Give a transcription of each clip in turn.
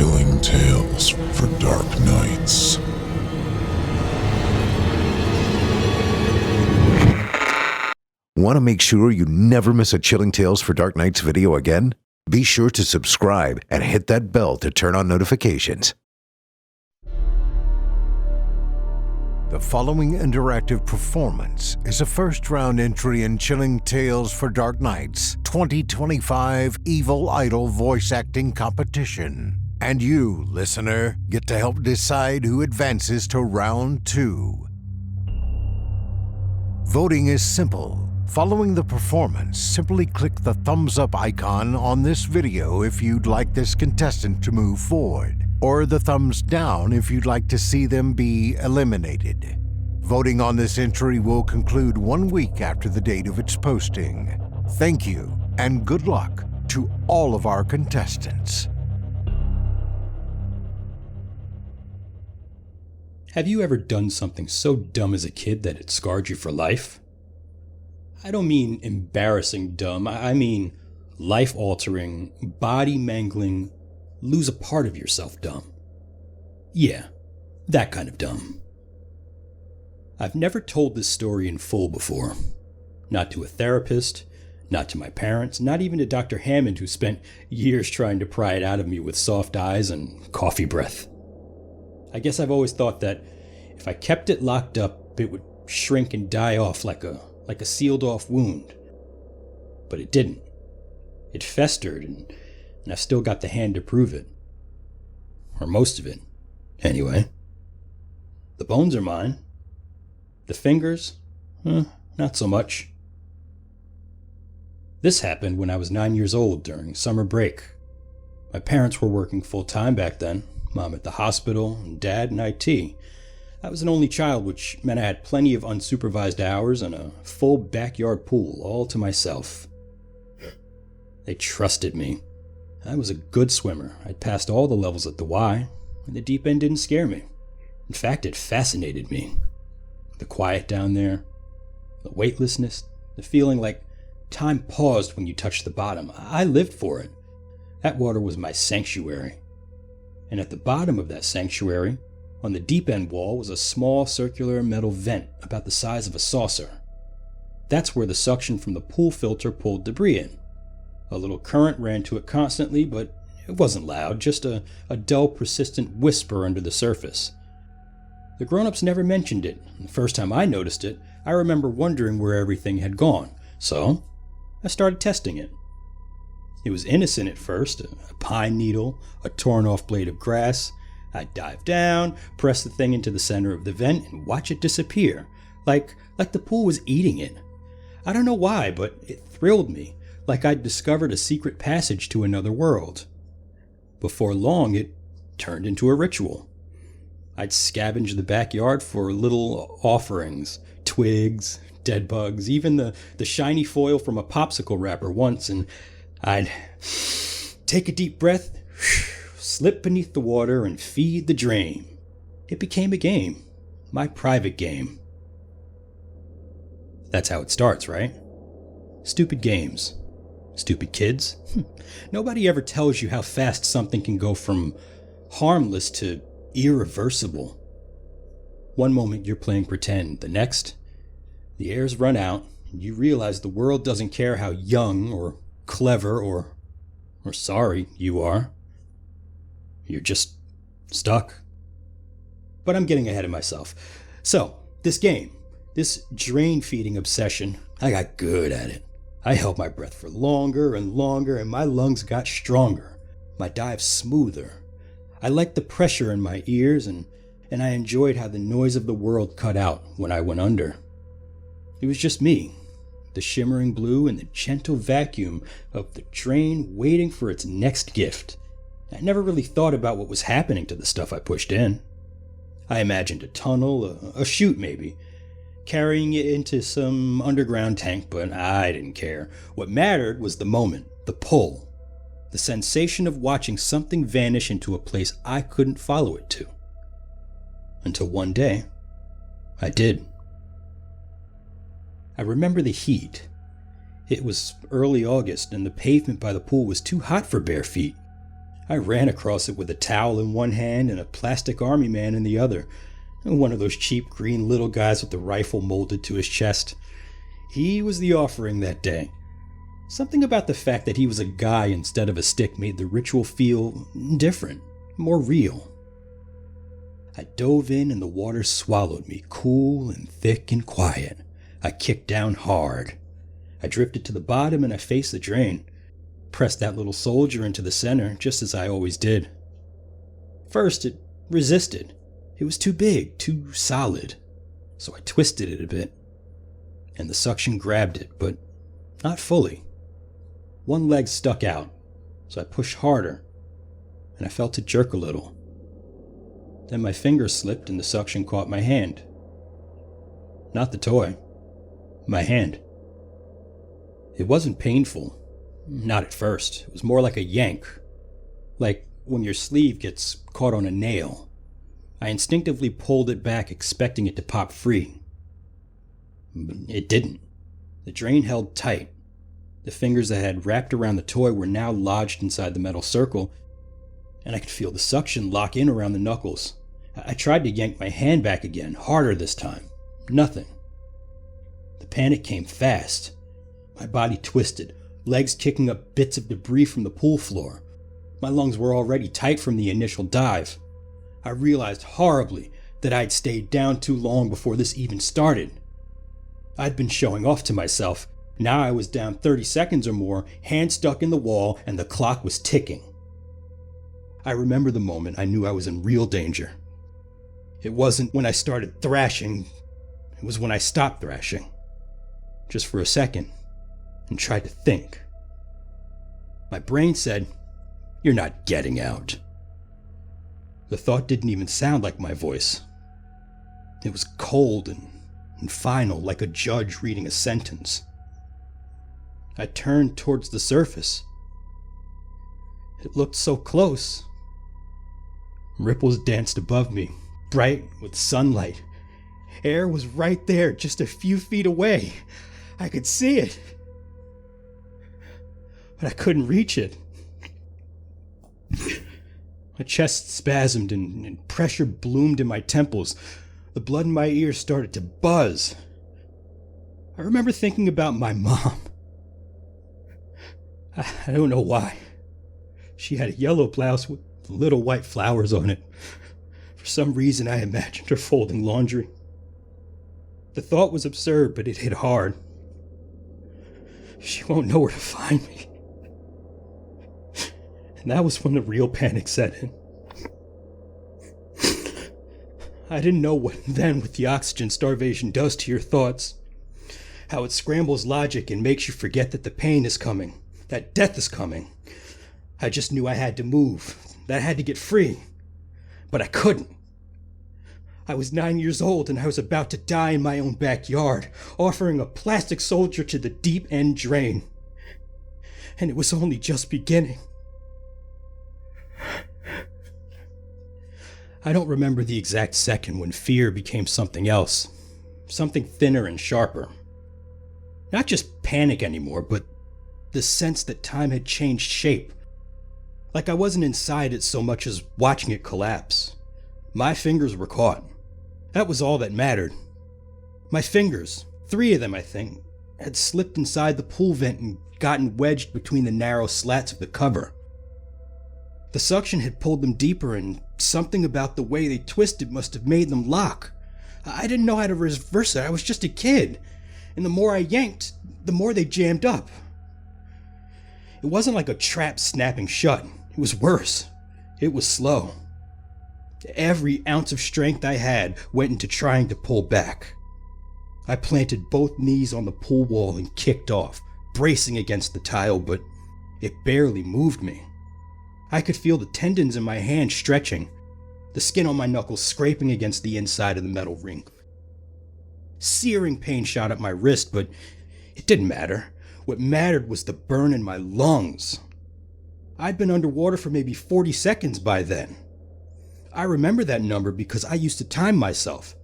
Chilling tales for dark nights. Want to make sure you never miss a Chilling Tales for Dark Nights video again? Be sure to subscribe and hit that bell to turn on notifications. The following interactive performance is a first-round entry in Chilling Tales for Dark Nights 2025 Evil Idol voice acting competition. And you, listener, get to help decide who advances to round 2. Voting is simple. Following the performance, simply click the thumbs up icon on this video if you'd like this contestant to move forward, or the thumbs down if you'd like to see them be eliminated. Voting on this entry will conclude 1 week after the date of its posting. Thank you, and good luck to all of our contestants. Have you ever done something so dumb as a kid that it scarred you for life? I don't mean embarrassing dumb, I mean life-altering, body-mangling, lose a part of yourself dumb. Yeah, that kind of dumb. I've never told this story in full before. Not to a therapist, not to my parents, not even to Dr. Hammond, who spent years trying to pry it out of me with soft eyes and coffee breath. I guess I've always thought that if I kept it locked up, it would shrink and die off like a sealed-off wound. But it didn't. It festered, and I've still got the hand to prove it. Or most of it, anyway. The bones are mine. The fingers? Not so much. This happened when I was 9 years old during summer break. My parents were working full-time back then, Mom at the hospital, and Dad in IT. I was an only child, which meant I had plenty of unsupervised hours and a full backyard pool all to myself. They trusted me. I was a good swimmer. I'd passed all the levels at the Y, and the deep end didn't scare me. In fact, it fascinated me. The quiet down there, the weightlessness, the feeling like time paused when you touched the bottom. I lived for it. That water was my sanctuary. And at the bottom of that sanctuary, on the deep end wall, was a small circular metal vent about the size of a saucer. That's where the suction from the pool filter pulled debris in. A little current ran to it constantly, but it wasn't loud, just a dull, persistent whisper under the surface. The grown-ups never mentioned it. The first time I noticed it, I remember wondering where everything had gone, so I started testing it. It was innocent at first, a pine needle, a torn-off blade of grass. I'd dive down, press the thing into the center of the vent, and watch it disappear, like the pool was eating it. I don't know why, but it thrilled me, like I'd discovered a secret passage to another world. Before long, it turned into a ritual. I'd scavenge the backyard for little offerings, twigs, dead bugs, even the shiny foil from a popsicle wrapper once, and I'd take a deep breath, slip beneath the water, and feed the dream. It became a game, my private game. That's how it starts, right? Stupid games. Stupid kids. Nobody ever tells you how fast something can go from harmless to irreversible. One moment you're playing pretend, the next, the air's run out, and you realize the world doesn't care how young or clever or sorry you are. You're just stuck. But I'm getting ahead of myself. So, this game, this drain-feeding obsession, I got good at it. I held my breath for longer and longer, and my lungs got stronger, my dives smoother. I liked the pressure in my ears, and I enjoyed how the noise of the world cut out when I went under. It was just me, the shimmering blue and the gentle vacuum of the drain waiting for its next gift. I never really thought about what was happening to the stuff I pushed in. I imagined a tunnel, a chute maybe, carrying it into some underground tank, but I didn't care. What mattered was the moment, the pull, the sensation of watching something vanish into a place I couldn't follow it to. Until one day, I did. I remember the heat. It was early August, and the pavement by the pool was too hot for bare feet. I ran across it with a towel in one hand and a plastic army man in the other, and one of those cheap green little guys with the rifle molded to his chest. He was the offering that day. Something about the fact that he was a guy instead of a stick made the ritual feel different, more real. I dove in and the water swallowed me, cool and thick and quiet. I kicked down hard. I drifted to the bottom and I faced the drain. Pressed that little soldier into the center, just as I always did. First, it resisted. It was too big, too solid. So I twisted it a bit. And the suction grabbed it, but not fully. One leg stuck out, so I pushed harder, and I felt it jerk a little. Then my finger slipped and the suction caught my hand. Not the toy. My hand. It wasn't painful. Not at first. It was more like a yank. Like when your sleeve gets caught on a nail. I instinctively pulled it back, expecting it to pop free. But it didn't. The drain held tight. The fingers that had wrapped around the toy were now lodged inside the metal circle, and I could feel the suction lock in around the knuckles. I tried to yank my hand back again, harder this time. Nothing. The panic came fast. My body twisted, legs kicking up bits of debris from the pool floor. My lungs were already tight from the initial dive. I realized horribly that I'd stayed down too long before this even started. I'd been showing off to myself. Now I was down 30 seconds or more, hand stuck in the wall, and the clock was ticking. I remember the moment I knew I was in real danger. It wasn't when I started thrashing. It was when I stopped thrashing. Just for a second. And tried to think. My brain said, "You're not getting out." The thought didn't even sound like my voice. It was cold and final, like a judge reading a sentence. I turned towards the surface. It looked so close. Ripples danced above me, bright with sunlight. Air was right there, just a few feet away. I could see it. But I couldn't reach it. My chest spasmed and pressure bloomed in my temples. The blood in my ears started to buzz. I remember thinking about my mom. I don't know why. She had a yellow blouse with little white flowers on it. For some reason, I imagined her folding laundry. The thought was absurd, but it hit hard. She won't know where to find me. And that was when the real panic set in. I didn't know what the oxygen starvation does to your thoughts. How it scrambles logic and makes you forget that the pain is coming, that death is coming. I just knew I had to move, that I had to get free. But I couldn't. I was 9 years old and I was about to die in my own backyard, offering a plastic soldier to the deep end drain. And it was only just beginning. I don't remember the exact second when fear became something else, something thinner and sharper. Not just panic anymore, but the sense that time had changed shape. Like I wasn't inside it so much as watching it collapse. My fingers were caught. That was all that mattered. My fingers, 3 of them I think, had slipped inside the pool vent and gotten wedged between the narrow slats of the cover. The suction had pulled them deeper, and something about the way they twisted must have made them lock. I didn't know how to reverse it. I was just a kid. And the more I yanked, the more they jammed up. It wasn't like a trap snapping shut. It was worse. It was slow. Every ounce of strength I had went into trying to pull back. I planted both knees on the pool wall and kicked off, bracing against the tile, but it barely moved me. I could feel the tendons in my hand stretching, the skin on my knuckles scraping against the inside of the metal ring. Searing pain shot up my wrist, but it didn't matter. What mattered was the burn in my lungs. I'd been underwater for maybe 40 seconds by then. I remember that number because I used to time myself.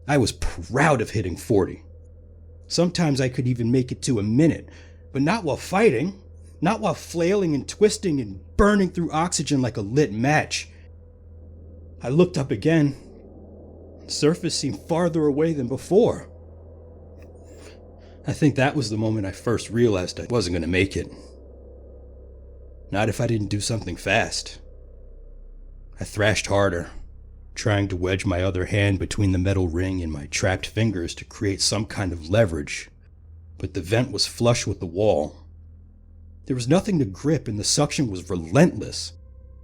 I was proud of hitting 40. Sometimes I could even make it to a minute, but not while fighting. not while flailing and twisting and burning through oxygen like a lit match. I looked up again. The surface seemed farther away than before. I think that was the moment I first realized I wasn't going to make it. Not if I didn't do something fast. I thrashed harder, trying to wedge my other hand between the metal ring and my trapped fingers to create some kind of leverage, but the vent was flush with the wall. There was nothing to grip and the suction was relentless.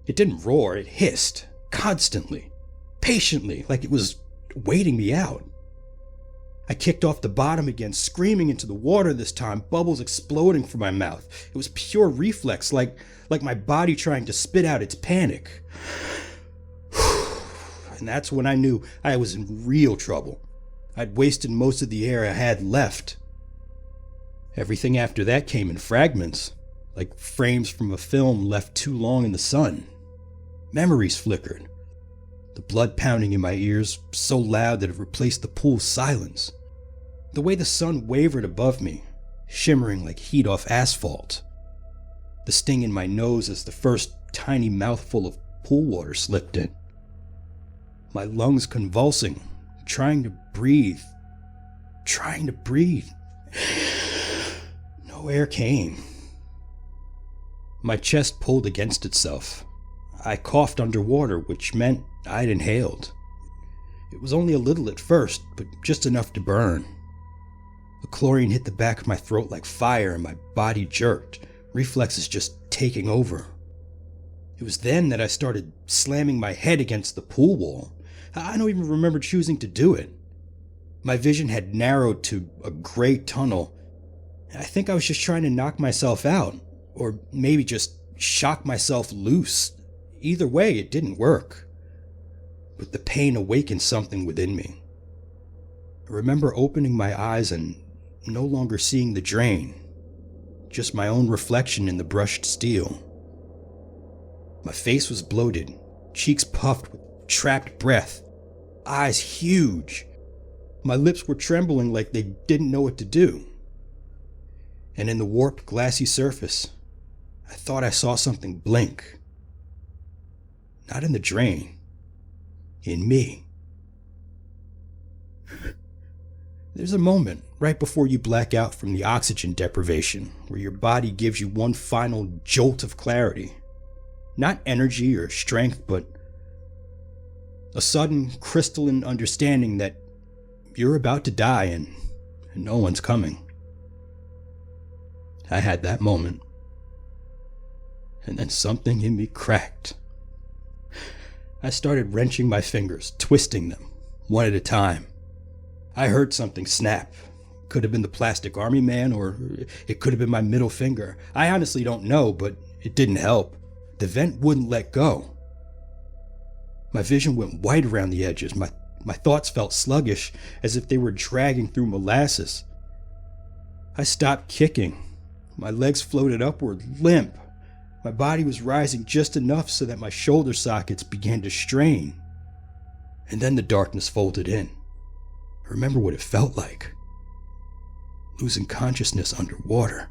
It didn't roar, it hissed, constantly, patiently, like it was waiting me out. I kicked off the bottom again, screaming into the water this time, bubbles exploding from my mouth. It was pure reflex, like my body trying to spit out its panic. And that's when I knew I was in real trouble. I'd wasted most of the air I had left. Everything after that came in fragments, like frames from a film left too long in the sun. Memories flickered. The blood pounding in my ears so loud that it replaced the pool's silence. The way the sun wavered above me, shimmering like heat off asphalt. The sting in my nose as the first tiny mouthful of pool water slipped in. My lungs convulsing, trying to breathe. No air came. My chest pulled against itself. I coughed underwater, which meant I'd inhaled. It was only a little at first, but just enough to burn. The chlorine hit the back of my throat like fire and my body jerked, reflexes just taking over. It was then that I started slamming my head against the pool wall. I don't even remember choosing to do it. My vision had narrowed to a gray tunnel. I think I was just trying to knock myself out, or maybe just shock myself loose. Either way, it didn't work. But the pain awakened something within me. I remember opening my eyes and no longer seeing the drain, just my own reflection in the brushed steel. My face was bloated, cheeks puffed with trapped breath, eyes huge. My lips were trembling like they didn't know what to do. And in the warped, glassy surface, I thought I saw something blink. Not in the drain, in me. There's a moment right before you black out from the oxygen deprivation where your body gives you one final jolt of clarity. Not energy or strength, but a sudden crystalline understanding that you're about to die and no one's coming. I had that moment. And then something in me cracked. I started wrenching my fingers, twisting them, one at a time. I heard something snap. Could have been the plastic army man, or it could have been my middle finger. I honestly don't know, but it didn't help. The vent wouldn't let go. My vision went white around the edges. My thoughts felt sluggish, as if they were dragging through molasses. I stopped kicking. My legs floated upward, limp. My body was rising just enough so that my shoulder sockets began to strain. And then the darkness folded in. I remember what it felt like. Losing consciousness underwater.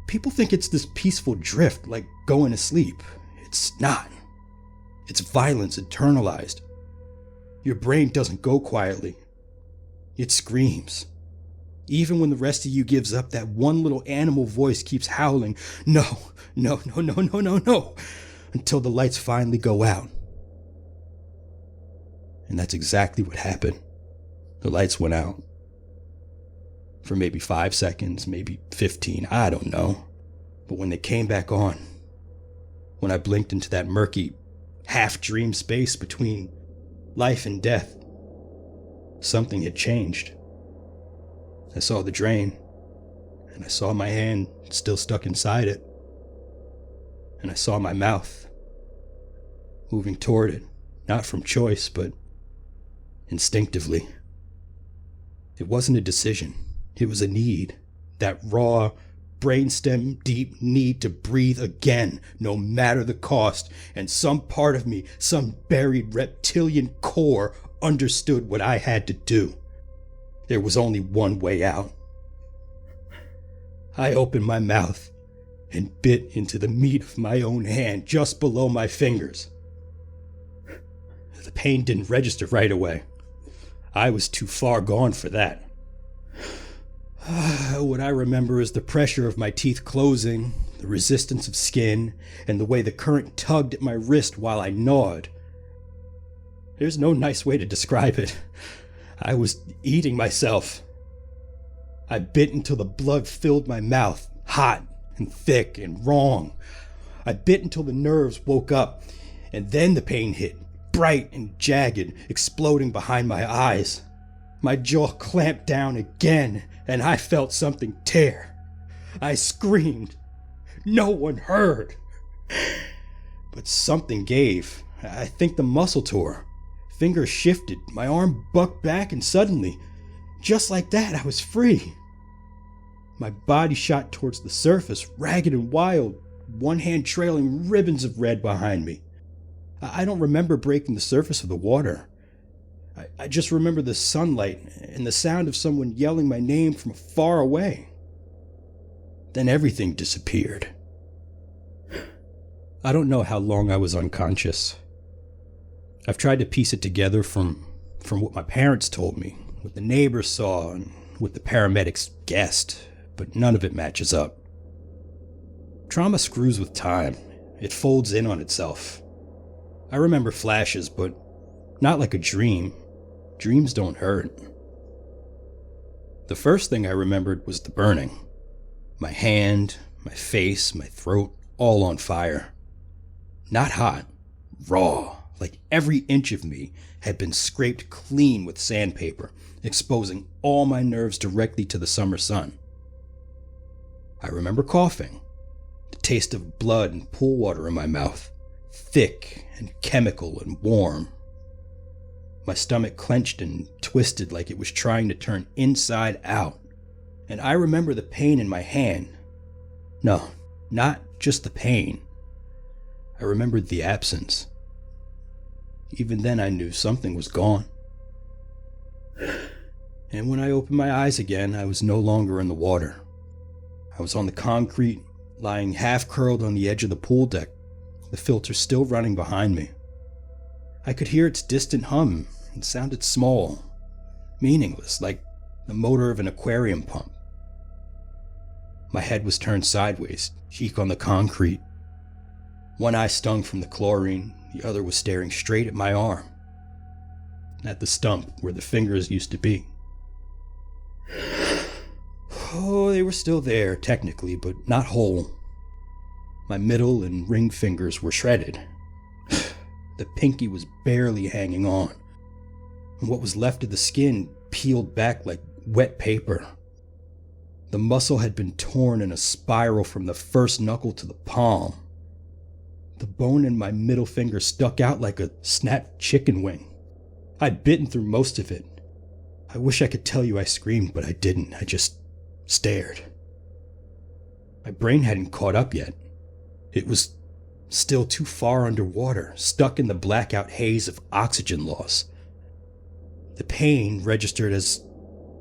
People think it's this peaceful drift, like going to sleep. It's not. It's violence internalized. Your brain doesn't go quietly. It screams. Even when the rest of you gives up, that one little animal voice keeps howling, no, no, no, no, no, no, no, until the lights finally go out. And that's exactly what happened. The lights went out. For maybe 5 seconds, maybe 15, I don't know. But when they came back on, when I blinked into that murky, half-dream space between life and death, something had changed. I saw the drain, and I saw my hand still stuck inside it, and I saw my mouth moving toward it, not from choice, but instinctively. It wasn't a decision, it was a need, that raw, brainstem deep need to breathe again, no matter the cost, and some part of me, some buried reptilian core, understood what I had to do. There was only one way out. I opened my mouth and bit into the meat of my own hand just below my fingers. The pain didn't register right away. I was too far gone for that. What I remember is the pressure of my teeth closing, the resistance of skin, and the way the current tugged at my wrist while I gnawed. There's no nice way to describe it. I was eating myself. I bit until the blood filled my mouth, hot and thick and wrong. I bit until the nerves woke up, and then the pain hit, bright and jagged, exploding behind my eyes. My jaw clamped down again, and I felt something tear. I screamed. No one heard. But something gave. I think the muscle tore. Fingers shifted, my arm bucked back, and suddenly, just like that, I was free. My body shot towards the surface, ragged and wild, one hand trailing ribbons of red behind me. I don't remember breaking the surface of the water. I just remember the sunlight and the sound of someone yelling my name from far away. Then everything disappeared. I don't know how long I was unconscious. I've tried to piece it together from what my parents told me, what the neighbors saw, and what the paramedics guessed, but none of it matches up. Trauma screws with time. It folds in on itself. I remember flashes, but not like a dream. Dreams don't hurt. The first thing I remembered was the burning. My hand, my face, my throat, all on fire. Not hot, raw, like every inch of me had been scraped clean with sandpaper, exposing all my nerves directly to the summer sun. I remember coughing, the taste of blood and pool water in my mouth, thick and chemical and warm. My stomach clenched and twisted like it was trying to turn inside out. And I remember the pain in my hand. No, not just the pain. I remembered the absence. Even then I knew something was gone. And when I opened my eyes again, I was no longer in the water. I was on the concrete, lying half curled on the edge of the pool deck, the filter still running behind me. I could hear its distant hum. It sounded small, meaningless, like the motor of an aquarium pump. My head was turned sideways, cheek on the concrete. One eye stung from the chlorine, the other was staring straight at my arm, at the stump where the fingers used to be. Oh, they were still there, technically, but not whole. My middle and ring fingers were shredded. The pinky was barely hanging on, and what was left of the skin peeled back like wet paper. The muscle had been torn in a spiral from the first knuckle to the palm. The bone in my middle finger stuck out like a snapped chicken wing. I'd bitten through most of it. I wish I could tell you I screamed, but I didn't. I just stared. My brain hadn't caught up yet. It was still too far underwater, stuck in the blackout haze of oxygen loss. The pain registered as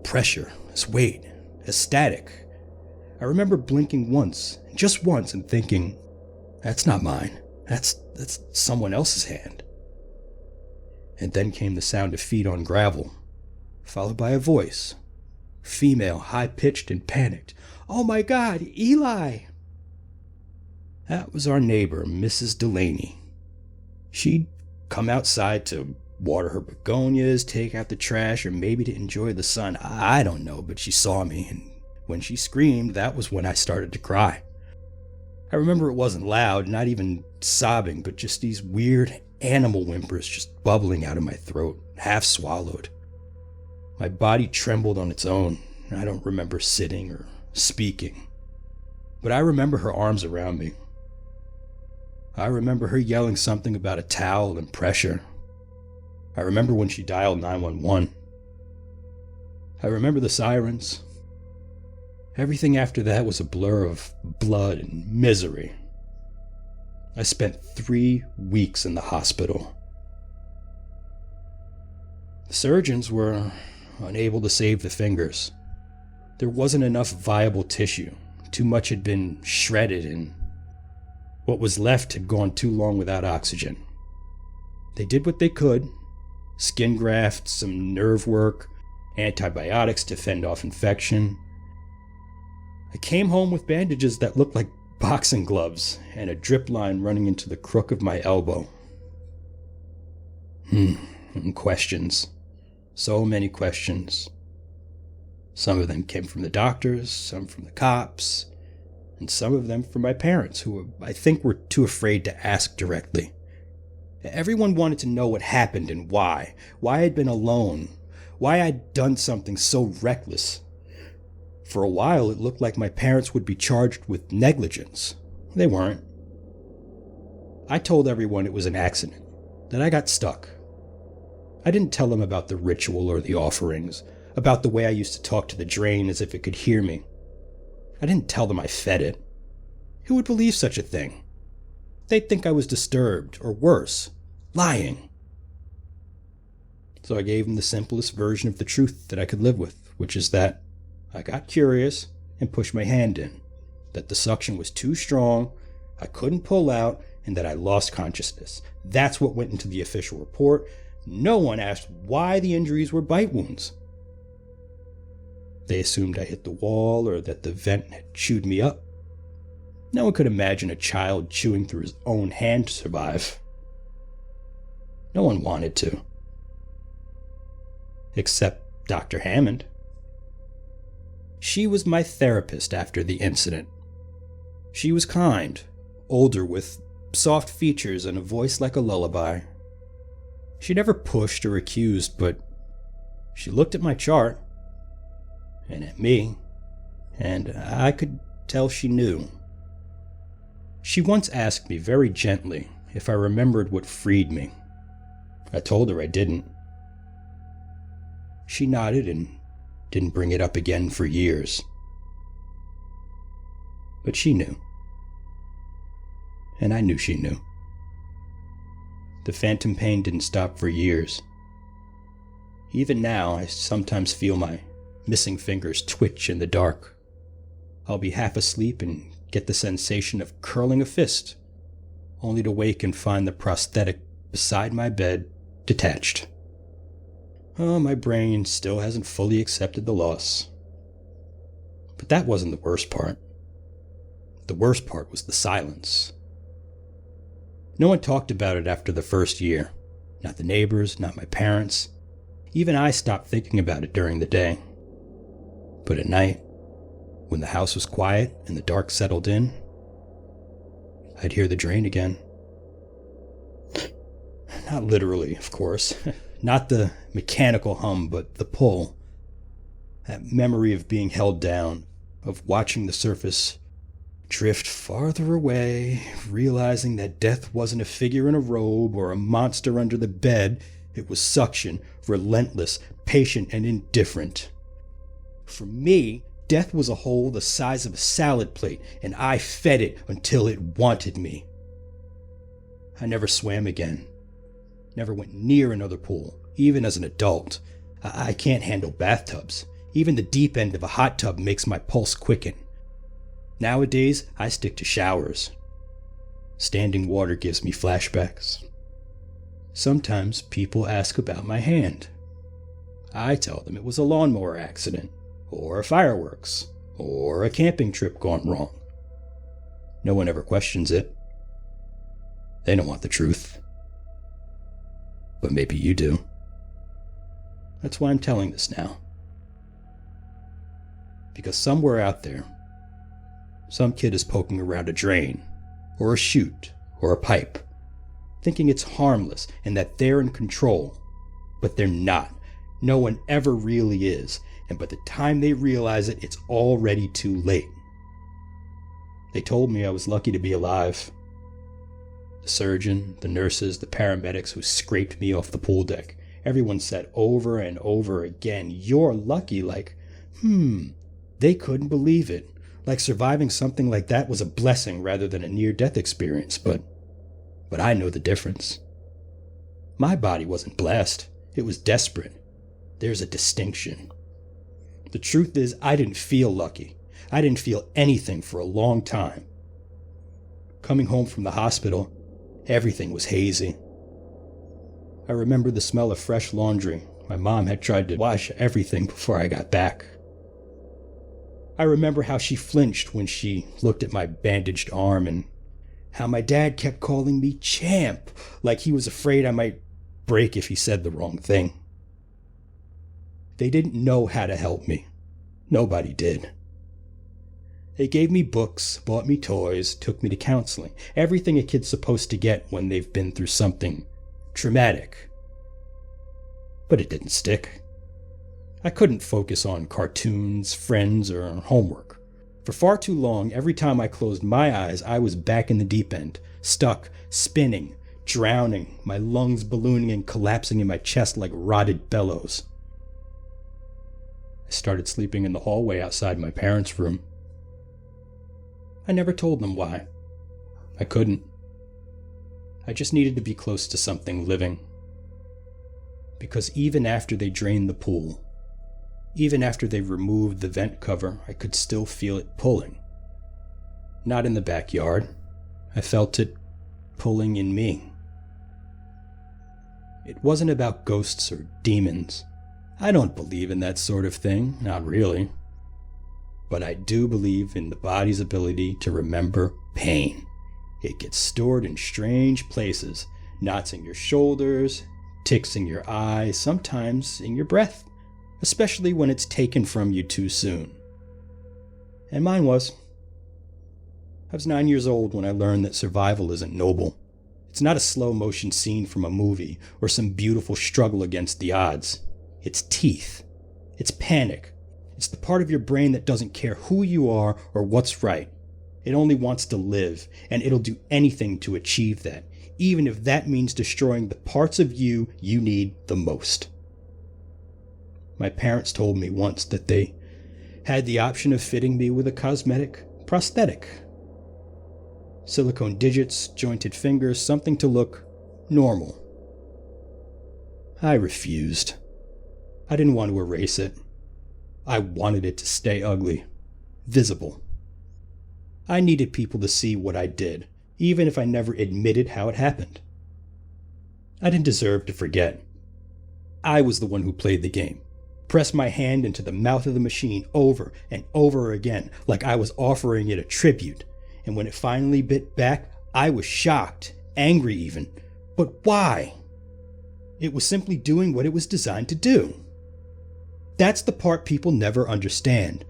pressure, as weight, as static. I remember blinking once, just once, and thinking, that's not mine. That's someone else's hand. And then came the sound of feet on gravel, followed by a voice. Female, high-pitched and panicked. Oh my God, Eli! That was our neighbor, Mrs. Delaney. She'd come outside to water her begonias, take out the trash, or maybe to enjoy the sun. I don't know, but she saw me, and when she screamed, that was when I started to cry. I remember it wasn't loud, not even sobbing, but just these weird animal whimpers just bubbling out of my throat, half swallowed. My body trembled on its own. I don't remember sitting or speaking, but I remember her arms around me. I remember her yelling something about a towel and pressure. I remember when she dialed 911. I remember the sirens. Everything after that was a blur of blood and misery. I spent 3 weeks in the hospital. The surgeons were unable to save the fingers. There wasn't enough viable tissue Too much had been shredded, and what was left had gone too long without oxygen. They did what they could. Skin grafts, some nerve work, antibiotics to fend off infection. I came home with bandages that looked like boxing gloves and a drip line running into the crook of my elbow. And questions. So many questions. Some of them came from the doctors, some from the cops, and some of them from my parents, who I think were too afraid to ask directly. Everyone wanted to know what happened and why I'd been alone, why I'd done something so reckless. For a while, it looked like my parents would be charged with negligence. They weren't. I told everyone it was an accident, that I got stuck. I didn't tell them about the ritual or the offerings, about the way I used to talk to the drain as if it could hear me. I didn't tell them I fed it. Who would believe such a thing? They'd think I was disturbed, or worse, lying. So I gave them the simplest version of the truth that I could live with, which is that I got curious and pushed my hand in, that the suction was too strong, I couldn't pull out, and that I lost consciousness. That's what went into the official report. No one asked why the injuries were bite wounds. They assumed I hit the wall or that the vent had chewed me up. No one could imagine a child chewing through his own hand to survive. No one wanted to. Except Dr. Hammond. She was my therapist after the incident. She was kind, older with soft features and a voice like a lullaby. She never pushed or accused, but she looked at my chart and at me, and I could tell she knew. She once asked me very gently if I remembered what freed me. I told her I didn't. She nodded and didn't bring it up again for years. But she knew. And I knew she knew. The phantom pain didn't stop for years. Even now, I sometimes feel my missing fingers twitch in the dark. I'll be half asleep and get the sensation of curling a fist, only to wake and find the prosthetic beside my bed detached. Oh, my brain still hasn't fully accepted the loss. But that wasn't the worst part. The worst part was the silence. No one talked about it after the first year. Not the neighbors, not my parents. Even I stopped thinking about it during the day. But at night, when the house was quiet and the dark settled in, I'd hear the drain again. Not literally, of course. Not the mechanical hum, but the pull. That memory of being held down, of watching the surface drift farther away, realizing that death wasn't a figure in a robe or a monster under the bed. It was suction, relentless, patient, and indifferent. For me, death was a hole the size of a salad plate, and I fed it until it wanted me. I never swam again. Never went near another pool, even as an adult. I can't handle bathtubs. Even the deep end of a hot tub makes my pulse quicken. Nowadays, I stick to showers. Standing water gives me flashbacks. Sometimes people ask about my hand. I tell them it was a lawnmower accident, or fireworks, or a camping trip gone wrong. No one ever questions it. They don't want the truth. But maybe you do. That's why I'm telling this now. Because somewhere out there, some kid is poking around a drain, or a chute, or a pipe, thinking it's harmless and that they're in control. But they're not. No one ever really is. And by the time they realize it, it's already too late. They told me I was lucky to be alive. The surgeon, the nurses, the paramedics who scraped me off the pool deck. Everyone said over and over again, "You're lucky," like, They couldn't believe it. Like surviving something like that was a blessing rather than a near-death experience, but I know the difference. My body wasn't blessed. It was desperate. There's a distinction. The truth is, I didn't feel lucky. I didn't feel anything for a long time. Coming home from the hospital, everything was hazy. I remember the smell of fresh laundry. My mom had tried to wash everything before I got back. I remember how she flinched when she looked at my bandaged arm, and how my dad kept calling me champ, like he was afraid I might break if he said the wrong thing. They didn't know how to help me. Nobody did. They gave me books, bought me toys, took me to counseling. Everything a kid's supposed to get when they've been through something traumatic. But it didn't stick. I couldn't focus on cartoons, friends, or homework. For far too long, every time I closed my eyes, I was back in the deep end, stuck, spinning, drowning, my lungs ballooning and collapsing in my chest like rotted bellows. I started sleeping in the hallway outside my parents' room. I never told them why. I couldn't. I just needed to be close to something living. Because even after they drained the pool, even after they removed the vent cover, I could still feel it pulling. Not in the backyard. I felt it pulling in me. It wasn't about ghosts or demons. I don't believe in that sort of thing, not really. But I do believe in the body's ability to remember pain. It gets stored in strange places, knots in your shoulders, ticks in your eyes, sometimes in your breath, especially when it's taken from you too soon. And mine was. I was 9 years old when I learned that survival isn't noble. It's not a slow motion scene from a movie or some beautiful struggle against the odds. It's teeth. It's panic. It's the part of your brain that doesn't care who you are or what's right. It only wants to live, and it'll do anything to achieve that, even if that means destroying the parts of you you need the most. My parents told me once that they had the option of fitting me with a cosmetic prosthetic. Silicone digits, jointed fingers, something to look normal. I refused. I didn't want to erase it. I wanted it to stay ugly, visible. I needed people to see what I did, even if I never admitted how it happened. I didn't deserve to forget. I was the one who played the game, pressed my hand into the mouth of the machine over and over again, like I was offering it a tribute, and when it finally bit back, I was shocked, angry even. But why? It was simply doing what it was designed to do. That's the part people never understand.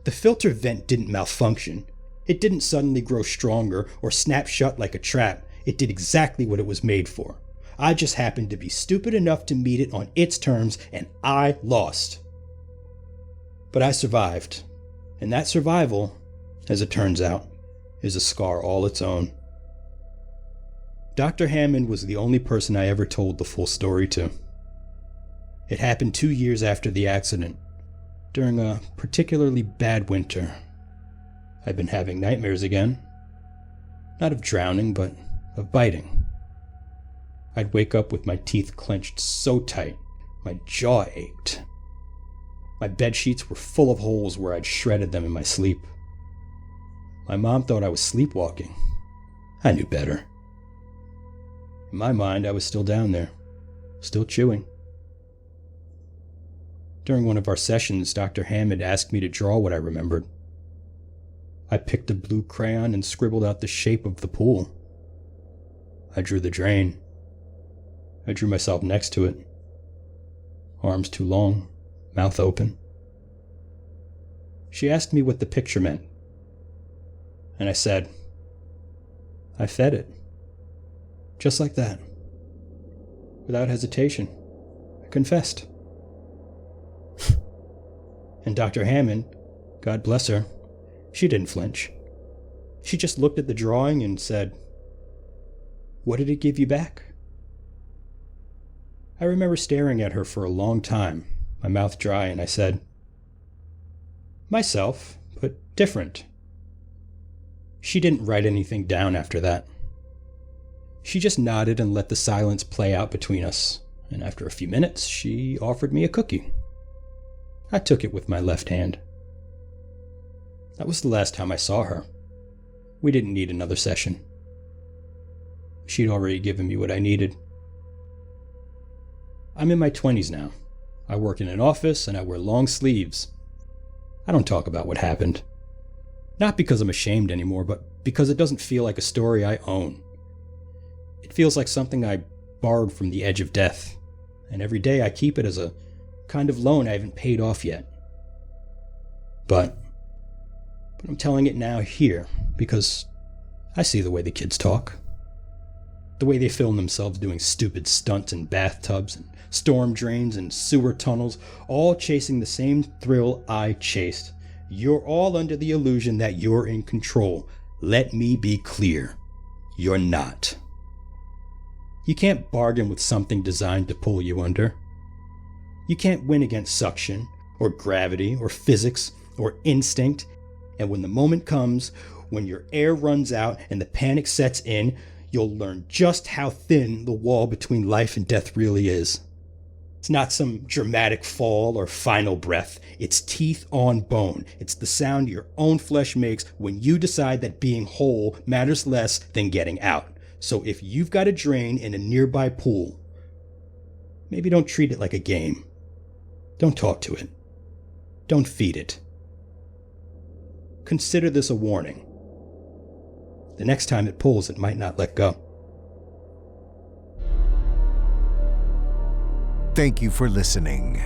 The filter vent didn't malfunction. It didn't suddenly grow stronger or snap shut like a trap. It did exactly what it was made for. I just happened to be stupid enough to meet it on its terms, and I lost. But I survived. And that survival, as it turns out, is a scar all its own. Dr. Hammond was the only person I ever told the full story to. It happened 2 years after the accident, during a particularly bad winter. I'd been having nightmares again. Not of drowning, but of biting. I'd wake up with my teeth clenched so tight, my jaw ached. My bed sheets were full of holes where I'd shredded them in my sleep. My mom thought I was sleepwalking. I knew better. In my mind, I was still down there, still chewing. During one of our sessions, Dr. Hammond asked me to draw what I remembered. I picked a blue crayon and scribbled out the shape of the pool. I drew the drain. I drew myself next to it. Arms too long, mouth open. She asked me what the picture meant. And I said, I fed it. Just like that. Without hesitation. I confessed. And Dr. Hammond, God bless her, she didn't flinch. She just looked at the drawing and said, What did it give you back? I remember staring at her for a long time, my mouth dry, and I said, Myself, but different. She didn't write anything down after that. She just nodded and let the silence play out between us, and after a few minutes, she offered me a cookie. I took it with my left hand. That was the last time I saw her. We didn't need another session. She'd already given me what I needed. I'm in my 20s now. I work in an office and I wear long sleeves. I don't talk about what happened. Not because I'm ashamed anymore, but because it doesn't feel like a story I own. It feels like something I borrowed from the edge of death, and every day I keep it as a kind of loan I haven't paid off yet. But I'm telling it now here because I see the way the kids talk. The way they film themselves doing stupid stunts in bathtubs and storm drains and sewer tunnels, all chasing the same thrill I chased. You're all under the illusion that you're in control. Let me be clear. You're not. You can't bargain with something designed to pull you under. You can't win against suction, or gravity, or physics, or instinct. And when the moment comes, when your air runs out and the panic sets in, you'll learn just how thin the wall between life and death really is. It's not some dramatic fall or final breath. It's teeth on bone. It's the sound your own flesh makes when you decide that being whole matters less than getting out. So if you've got a drain in a nearby pool, maybe don't treat it like a game. Don't talk to it. Don't feed it. Consider this a warning. The next time it pulls, it might not let go. Thank you for listening.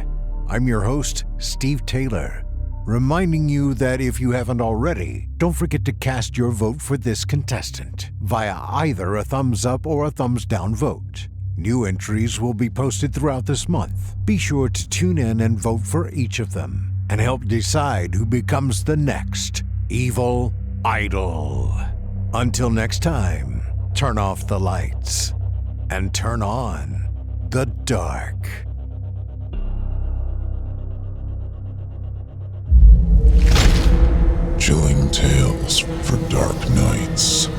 I'm your host, Steve Taylor, reminding you that if you haven't already, don't forget to cast your vote for this contestant via either a thumbs up or a thumbs down vote. New entries will be posted throughout this month. Be sure to tune in and vote for each of them and help decide who becomes the next evil idol. Until next time, turn off the lights and turn on the dark. Chilling tales for dark nights.